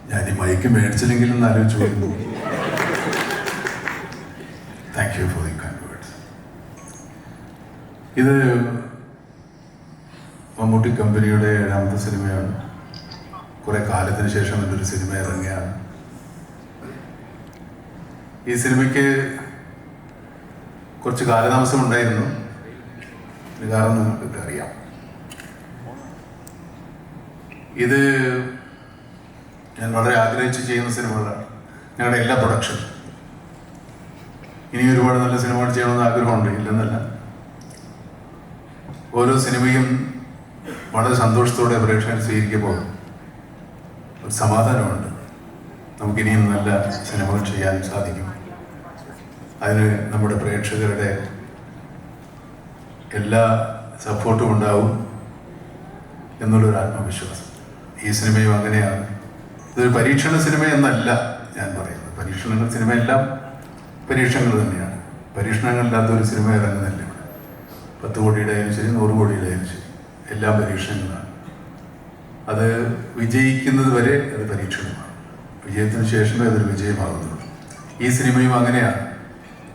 ഞാൻ ഈ മൈക്ക് മേടിച്ചില്ലെങ്കിലും എന്ന് ആലോചിച്ചു പോയിരുന്നു. Thank you for the kind words. ഇത് മമ്മൂട്ടി കമ്പനിയുടെ 7ാമത്തെ സിനിമയാണ്. കുറെ കാലത്തിന് ശേഷം നല്ലൊരു സിനിമ ഇറങ്ങിയാണ്. ഈ സിനിമയ്ക്ക് കുറച്ച് കാലതാമസം ഉണ്ടായിരുന്നു. ഇത് കാരണം നിങ്ങൾക്കൊക്കെ അറിയാം. ഇത് ഞാൻ വളരെ ആഗ്രഹിച്ച് ചെയ്യുന്ന സിനിമകളാണ്. ഞങ്ങളുടെ എല്ലാ പ്രൊഡക്ഷനും ഇനി ഒരുപാട് നല്ല സിനിമകൾ ചെയ്യണമെന്ന് ആഗ്രഹമുണ്ട്, ഇല്ലെന്നല്ല. ഓരോ സിനിമയും വളരെ സന്തോഷത്തോടെ പ്രേക്ഷകർ സ്വീകരിക്കുമ്പോൾ ഒരു സമാധാനമുണ്ട്. നമുക്കിനിയും നല്ല സിനിമകൾ ചെയ്യാൻ സാധിക്കും. അതിന് നമ്മുടെ പ്രേക്ഷകരുടെ എല്ലാ സപ്പോർട്ടും ഉണ്ടാവും എന്നുള്ളൊരു ആത്മവിശ്വാസം. ഈ സിനിമയും അങ്ങനെയാണ്. ഇതൊരു പരീക്ഷണ സിനിമ എന്നല്ല ഞാൻ പറയുന്നത്. പരീക്ഷണങ്ങൾ സിനിമയെല്ലാം പരീക്ഷണങ്ങൾ തന്നെയാണ്. പരീക്ഷണങ്ങളില്ലാത്ത ഒരു സിനിമ ഇറങ്ങുന്നില്ല ഇവിടെ. 10 കോടിയുടെ ആയാലും ശരി, 100 കോടിയുടെ ആയാലും ശരി, എല്ലാം പരീക്ഷണങ്ങളാണ്. അത് വിജയിക്കുന്നത് വരെ അത് പരീക്ഷണമാണ്. വിജയത്തിന് ശേഷമേ അതൊരു വിജയമാകുന്നുള്ളൂ. ഈ സിനിമയും അങ്ങനെയാണ്.